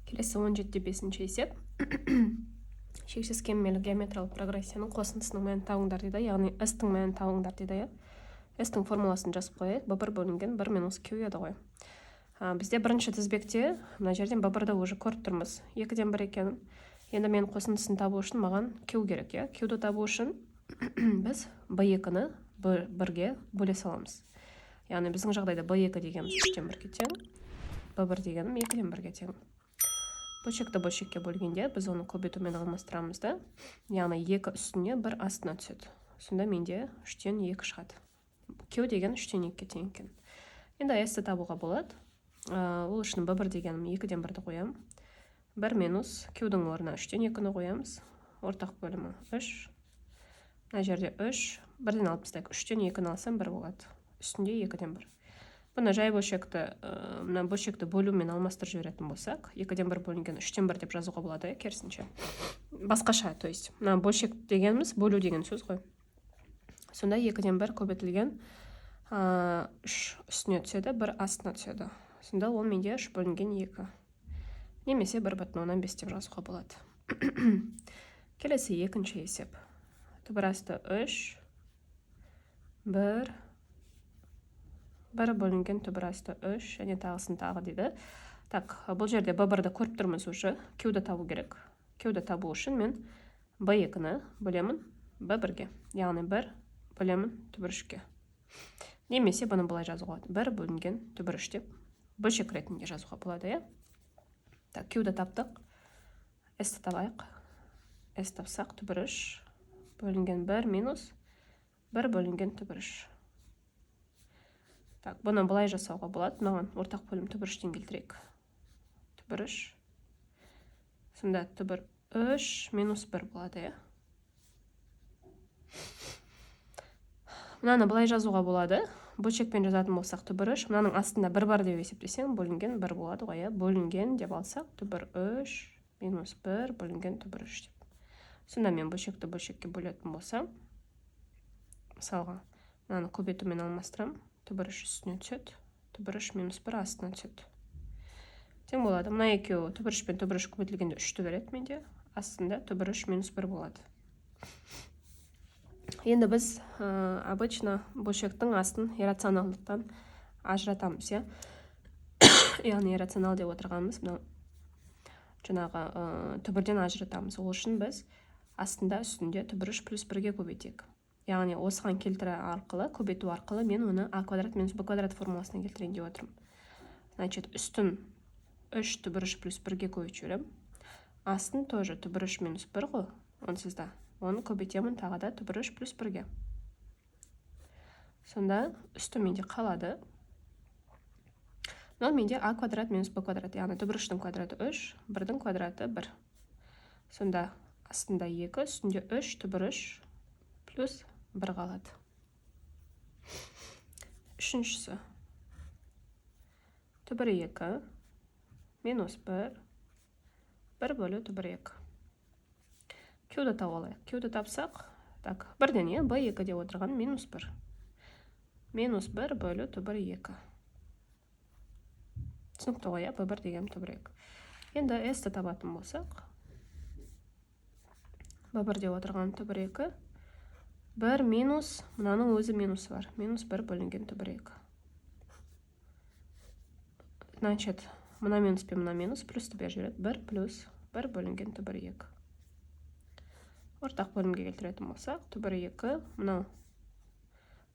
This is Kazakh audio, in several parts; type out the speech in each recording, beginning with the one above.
Келесі 17-5 есеп. Шексіз кеммелі геометриялық прогрессияның қосындысының мәнін табыңдар дейді, яғни s-тің мәнін табыңдар дейді. S-тің формуласын жазып қояйық. b1 бөлінген 1 минус q еді ғой. Бізде бірінші тізбекте мына жерден b1-ді уже көріп тұрмыз. 2-ден 1 екенін. Енді мен қосындысын табу үшін маған q керек, иә? Q-ді табу үшін біз b2-ні b1-ге бөле саламыз. Яғни біздің жағдайда b2 дегеніміз 3-тен 1-ге тең, b1 дегенім 2-ден 1-ге тең. Бөлшекті бөлшекке бөлгенде біз оны көбейтумен алмастырамыз да. Яғни 2 үстіне 1 астына түседі. Сонда менде 3-тен 2 шығады. Q деген 3-тен 2-ге тең екен. Енді s-ті табуға болады. Ол үшін b1 дегенім 2-ден 1-ді қоямын. 1 минус Q-дің орнына 3-тен 2-ні қоямыз. Ортақ бөлімі 3. Мына жерде 3. 1-ден алып тастайық. 3-тен 2-ні алсам 1 болады. Үстінде 2-ден 1. Бұны жай бөлшекті, мына бөлшекті бөлумен алмастырып жіберетін болсақ, 2-ден 1 бөлінген 3-тен 1 деп жазуға болады, керісінше. Басқаша, то есть, мына бөлшек дегеніміз бөлу деген сөз ғой. Сонда 2-ден 1 көбейтілген 3 үстіне түседі, 1 астына түседі. Сонда ол менде 3 бөлінген 2. Немесе 1/5 деп жазуға болады. Келесі екінші есеп. Түбірасты 3, 1 бөлінген түбірасты 3, және тағысын тағы дейді. Так, бұл жерде b1-ді көріп тұрмыз уже. Q-ді табу керек. Q-ді табу үшін мен b2-ні бөлемін b1-ге. Яғни 1 бөлемін түбір 3-ге. Немесе бұны былай жазуға болады. 1 бөлінген түбір 3 деп бөлшек ретінде жазуға болады, иә? Так, Q-ді таптық. S-ті табайық. S тапсақ түбір 3 бөлінген 1 минус 1 бөлінген түбір 3. Так, бұны былай жасауға болады. Маған ортақ бөлім түбір 3-тен келтірейік. Түбір 3. Сонда түбір 3 минус 1 болады, иә? Мынаны былай жазуға болады. Бөлшекпен жазатын болсақ түбір 3. Мынаның астында 1 бар деп есептесең, бөлінген 1 болады ғой, иә? Бөлінген деп алсақ, түбір 3 минус 1 бөлінген түбір 3 деп. Сонда мен бөлшекті бөлшекке бөлетін болсам, мысалға, мынаны көбейтумен алмастырам. Түбір 3 үстіне түседі. Түбір 3 минус 1 астына түседі. Тең болады. Мына екеуі түбір 3 пен түбір 3 көбейтілгенде 3-ті береді менде. Астында түбір 3 минус 1 болады. Енді біз обычно бөлшектің астын иррационалдықтан ажыратамыз, иә? Яғни иррационал деп отырғанымыз жаңағы түбірден ажыратамыз. Ол үшін біз астында үстінде түбір 3 плюс 1-ге көбейтейік. Яғни осыған келтірі арқылы, көбейту арқылы мен оны a квадрат минус b квадрат формуласына келтірейін деп отырмын. Значит, үстін 3 түбір 3 плюс 1-ге көбейтіп жіберем. Астын тоже түбір 3 минус 1 ғой, онсыз да. Оны көбейтемін тағы да түбір 3 плюс 1-ге. Сонда үсті менде қалады. Мынау менде a квадрат минус b квадрат, яғни түбір 3-тің квадраты 3, 1-дің квадраты 1. Сонда астында 2, үстінде 3, түбір 3 плюс 1 қалады. Үшіншісі. Түбір 2 минус 1, 1 бөлі түбір 2. Q-ді тауалайық. Q-ді тапсақ, так, 1-ден е, b2 деп отырған минус 1. Минус 1 бөлі түбір 2. Түсінікті ғой, b1 деген түбір 2. Енді S-ті табатын болсақ, b1 деп отырған түбір 2. 1 минус, мынаның өзі минус бар. Минус 1 бөлінген түбір 2. Значит, мына минус пен мына минус плюсті бер жүреді. 1 плюс 1 бөлінген түбір 2. Ортақ бөлімге келтіретін болсақ, түбір 2, мынау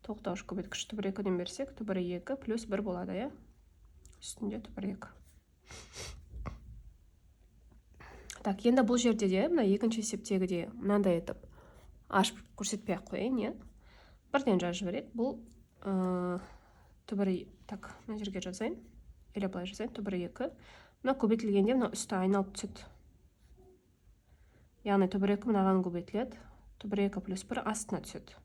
тоқтауыш көбейткіш түбір 2-ден берсек, түбір 2 плюс 1 болады, иә? Үстінде түбір 2. Так, енді бұл жерде де, мына екінші есептегі де мынандай етіп ашып көрсетпей ақ қояйын, иә? 1-ден жазып жіберейік. Бұл түбір, так, мына жерге жазайын. Или былай жазайын, түбір 2. Мына көбейтілгенде мына үсті айналып түседі. Яғни түбір 2 мынаған көбейтіледі. Түбір 2 плюс 1 астына түседі.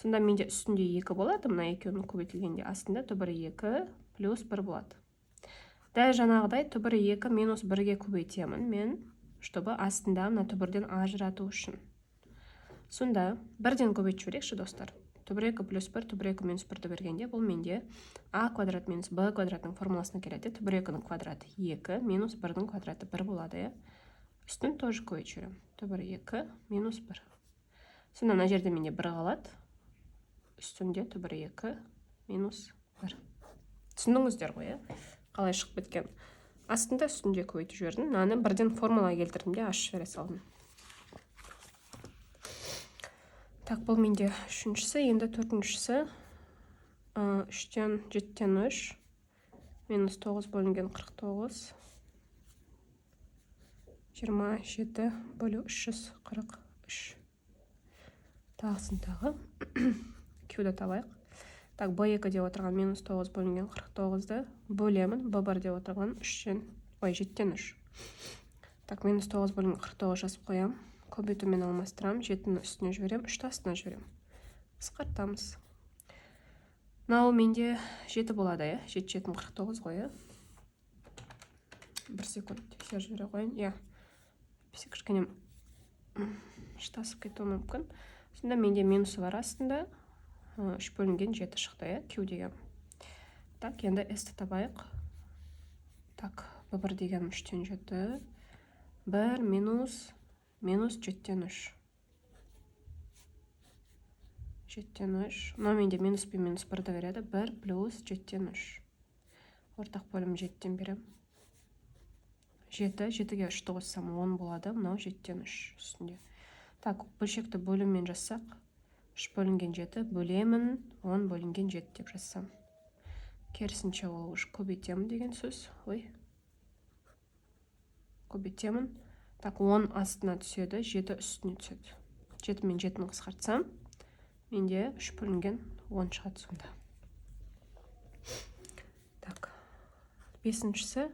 Сонда менде үстінде 2 болады. Мына екеуінің көбейтілгенде астында түбір 2 плюс 1 болады. Дәл жаңағыдай түбір 2 минус 1-ге көбейтемін мен, чтобы астында мына түбірден ажырату үшін. Сонда 1-ден көбейтіп жіберейікші, достар. түбір 2 плюс 1, түбір 2 минус 1-ді бергенде, бұл менде а квадрат минус б квадратының формуласына келеді. Түбір 2-ның квадраты 2, минус 1-дің квадраты 1 болады. Үстін тоже көйт жүремін. Түбір 2, минус 1. Сонда мына жерде менде 1 қалады. Үстінде түбір 2, минус 1. Түсіндіңіздер ғой, қалай шығып кеткен. Астында үстінде көйтіп жібердім. Мынаны бірден формула келтірдім де ашып жібере салдым. Так, бұл менде үшіншісі, енді төртіншісі. 3-тен 7-тен 3, минус 9 бөлінген 49, 27 бөлу 343. Тағысын тағы. Кеуді табайық. Так, b2 деп отырған минус 9 бөлінген 49-ды бөлемін. b1 деп отырған 7-тен 3. Так, минус 9 бөлінген 49 жазып қоям. Көбейтумен алмастырам. 7-ні үстіне жіберем, 3-ті астына жіберем. Қысқартамыз. Мынау менде 7 болады, 7-7 49 ғой. 1 секунд тексеріп жібере қойын. Кішкене шатасып кетуі мүмкін. Сонда менде минусы бар астында. 3 бөлінген 7 шықты, Q деген. Так, енді S-ті табайық. Так, B1 деген 3-тен 7. 1 минус 7-тен 3. 7-тен 3. Мына менде минус пен минус 1-ді береді. 1 плюс 7-тен 3. Ортақ бөлім 7-тен берем. 7, 7-ге 3-ті қоссам 10 болады. Мынау 7-тен 3 үстінде. Так, бөлшекті бөліммен жазсақ. 3 бөлінген 7 бөлемін, 10 бөлінген 7 деп жазсам. Керісінше ол ұш көбейтемін деген сөз. Көбейтемін. Так, 10 астына түседі, 7 үстіне түседі. 7 мен 7-ні қысқартсам, менде 3 бөлінген 10 шығады сонда. Так, 5-шісі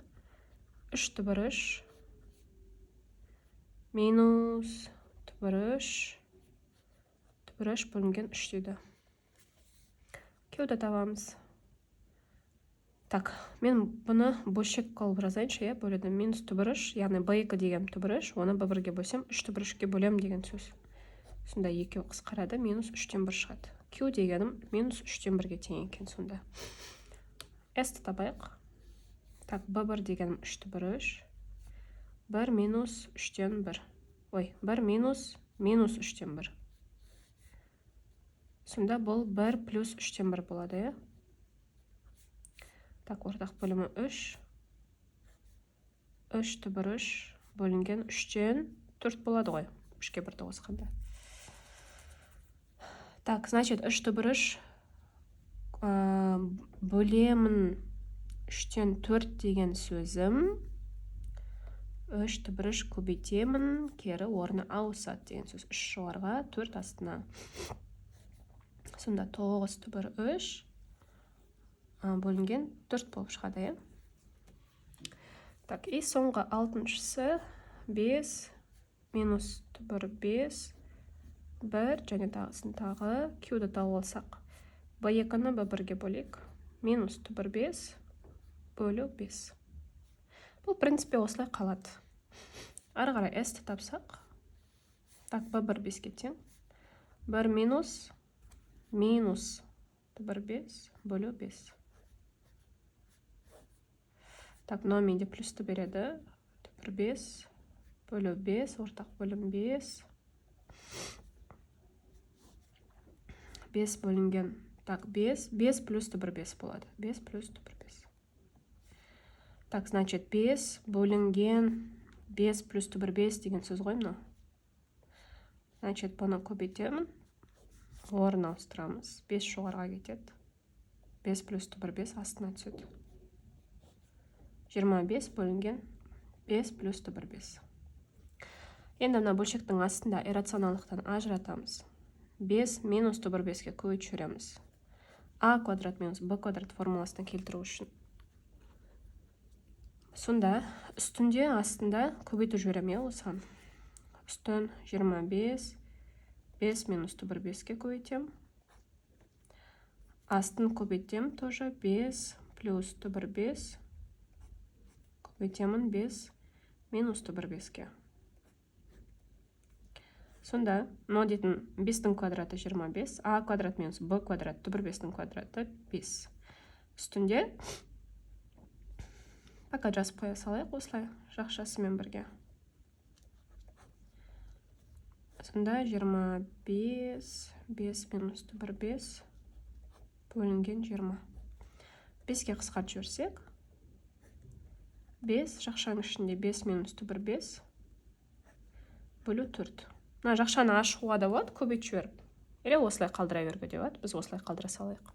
3 түбір 3 минус түбір 3 бөлінген 3 дейді. Кеуді табамыз. Так, мен бұны бөлшек қылып жазайыншы, бөледі. Минус түбір 3, яғни b2 деген түбір 3, оны b1-ге бөлсем, 3 түбір 3-ке бөлем деген сөз. Сонда екеу қысқарады, минус 3-тен 1 шығады. Q дегенім минус 3-тен 1-ге тең екен сонда. S-ті табайық. Так, b1 дегенім 3 түбір 3, 1 минус 3-тен 1. 1 минус 3-тен 1. Сонда бұл 1 плюс 3-тен 1 болады. Так, ортақ бөлімі 3. 3 түбір 3 бөлінген 3-тен 4 болады ғой. 3-ке 1-ді қосқанда. Так, значит, 3 түбір 3 бөлемін 3-тен 4 деген сөзім. 3 түбір 3 көбейтемін, кері орны ауысады деген сөз. 3 жоғарға, 4 астына. Сонда 9 түбір 3 бөлінген 4 болып шығады. Так, и соңғы 6-шысы 5 минус түбір 5, 1 және тағысын тағы. Q-ді тауып алсақ, b2-ны b1-ге бөлек. Минус түбір 5 бөлу 5. Бұл, принципе, осылай қалады. Ары қарай S-ті тапсақ. Так, b1 5-ке тең. 1 минус түбір 5 бөлу 5. Так, мынау менде плюсті береді. Түбір 5 бөлу 5, ортақ бөлім 5. 5 бөлінген. Так, 5 плюс түбір 5 болады. 5 плюс түбір 5. Так, значит, 5 бөлінген 5 плюс түбір 5 деген сөз ғой мына. Значит, бұны көбейтемін. Орын ауыстырамыз. 5 жоғарға кетеді. 5 плюс түбір 5 астына түседі. 25 бөлінген 5 плюс түбір 5. Енді мына бөлшектің астында иррационалдықтан ажыратамыз. 5 минус түбір 5-ке көйт жүреміз. А квадрат минус Б квадрат формуласына келтіру үшін. Сонда үстінде астында көбейту жіберем, осыған. Үстін 25, 5 минус түбір 5-ке көбейтем. Астын көбейтем тоже 5 плюс түбір 5. Көбейтемін 5 минус түбір 5-ке. Сонда мынау дейтін 5-тің квадраты 25, а квадрат минус б квадрат түбір 5-тің квадраты 5. Үстінде пока жазып қоя салайық осылай жақшасымен бірге. Сонда 25, 5 минус түбір 5 бөлінген 20. 5-ке қысқартып жіберсек, 5 жақшаның ішінде 5 минус түбір 5 бөлу 4. Мына жақшаны ашуға да болады, көбейтіп жіберіп. Или осылай қалдыра беруге де болады. Біз осылай қалдыра салайық.